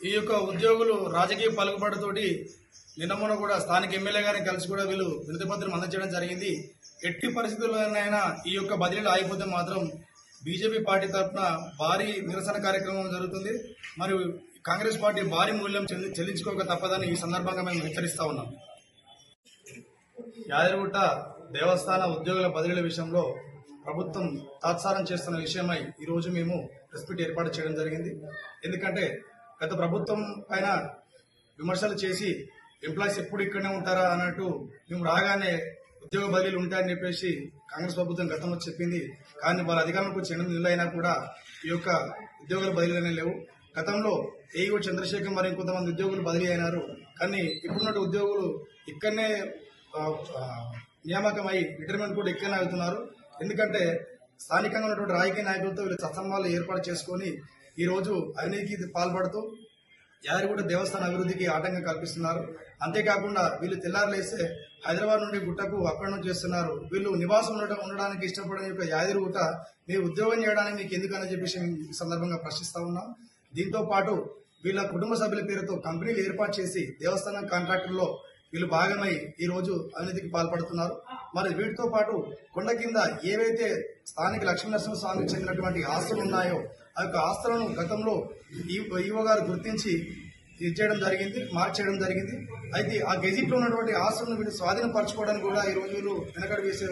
ఈ యొక్క ఉద్యోగులు రాజకీయ పలుకుబడితోటి నిన్న కూడా స్థానిక ఎమ్మెల్యే గారిని కలిసి కూడా వీళ్ళు వినతిపత్రం అందజేయడం జరిగింది. ఎట్టి పరిస్థితుల్లోనైనా ఈ యొక్క బదిలీలు ఆగిపోతే మాత్రం బీజేపీ పార్టీ తరఫున భారీ నిరసన కార్యక్రమం జరుగుతుంది. మరియు కాంగ్రెస్ పార్టీ భారీ మూల్యం చెల్లించుకోక తప్పదని ఈ సందర్భంగా మేము హెచ్చరిస్తా ఉన్నాం. యాదగిరిగుట్ట దేవస్థాన ఉద్యోగుల బదిలీల విషయంలో ప్రభుత్వం తాత్సారం చేస్తున్న విషయమై ఈరోజు మేము ప్రెస్ మీట్ ఏర్పాటు చేయడం జరిగింది. ఎందుకంటే గత ప్రభుత్వం పైన విమర్శలు చేసి ఎంప్లాయీస్ ఎప్పుడు ఇక్కడనే ఉంటారా అన్నట్టు మేము రాగానే ఉద్యోగ బదిలీలు ఉంటాయని చెప్పేసి కాంగ్రెస్ ప్రభుత్వం గతంలో చెప్పింది. కానీ వాళ్ళ అధికారంలోకి వచ్చి 8 నెలలు అయినా కూడా ఈ యొక్క ఉద్యోగుల బదిలీలనే లేవు. గతంలో ఏఈఓ చంద్రశేఖర్ మరి కొంతమంది ఉద్యోగులు బదిలీ అయినారు. కానీ ఇప్పుడున్న ఉద్యోగులు ఇక్కడనే నియామకమై రిటైర్మెంట్ కూడా ఇక్కడనే అవుతున్నారు. ఎందుకంటే స్థానికంగా ఉన్నటువంటి రాజకీయ నాయకులతో వీళ్ళు సత్సంబాలు ఏర్పాటు చేసుకుని ఈరోజు అవినీతికి పాల్పడుతూ యాదగిరిగుట్ట దేవస్థాన అభివృద్ధికి ఆటంకం కల్పిస్తున్నారు. అంతేకాకుండా వీళ్ళు తెల్లారులేస్తే హైదరాబాద్ నుండి గుట్టకు అప్ అండ్ డౌన్ చేస్తున్నారు. వీళ్ళు నివాసం ఉండడానికి ఇష్టపడని యొక్క యాదగిరిగుట్ట మీరు ఉద్యోగం చేయడానికి మీకు ఎందుకని చెప్పేసి ఈ సందర్భంగా ప్రశ్నిస్తా ఉన్నాం. దీంతో పాటు వీళ్ళ కుటుంబ సభ్యుల పేరుతో కంపెనీలు ఏర్పాటు చేసి దేవస్థానం కాంట్రాక్టుల్లో వీళ్ళు భాగమై ఈ రోజు అవినీతికి పాల్పడుతున్నారు. మరి వీటితో పాటు కొండ కింద ఏవైతే స్థానిక లక్ష్మీనరసింహస్వామికి చెందినటువంటి ఆస్తులు ఉన్నాయో ఆ యొక్క ఆస్తులను గతంలో ఈవో గారు గుర్తించి ఇచ్చేయడం జరిగింది, మార్చేయడం జరిగింది. అయితే ఆ గెజిట్లో ఉన్నటువంటి ఆస్తులను వీళ్ళు స్వాధీనపరచుకోవడానికి కూడా ఈ రోజు వీళ్ళు వెనకడు వేసే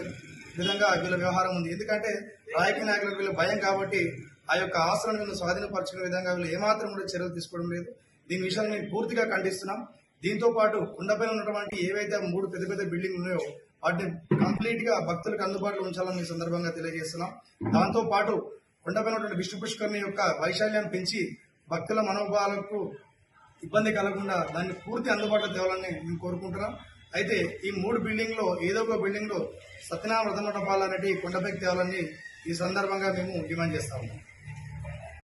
విధంగా వీళ్ళ వ్యవహారం ఉంది. ఎందుకంటే రాజకీయ నాయకులకు వీళ్ళ భయం కాబట్టి ఆ యొక్క ఆస్తులను వీళ్ళు స్వాధీనపరచుకునే విధంగా వీళ్ళు ఏమాత్రం కూడా చర్యలు తీసుకోవడం లేదు. దీని విషయాన్ని మేము పూర్తిగా ఖండిస్తున్నాం. దీంతో పాటు కొండపైన ఉన్నటువంటి ఏవైతే 3 పెద్ద పెద్ద బిల్డింగ్లు ఉన్నాయో వాటిని కంప్లీట్ గా భక్తులకు అందుబాటులో ఉంచాలని ఈ సందర్భంగా తెలియజేస్తున్నాం. దాంతో పాటు కొండపైన ఉన్నటువంటి విష్ణు పుష్కరిణి యొక్క వైశాల్యాన్ని పెంచి భక్తుల మనోభావాలకు ఇబ్బంది కలగకుండా దాన్ని పూర్తి అందుబాటులో తేవాలని మేము కోరుకుంటున్నాం. అయితే ఈ 3 బిల్డింగ్లో ఏదో ఒక బిల్డింగ్లో సత్యనారాయణ వ్రత మండపాలు అనేవి కొండపైకి తేవాలని ఈ సందర్భంగా మేము డిమాండ్ చేస్తా ఉన్నాం.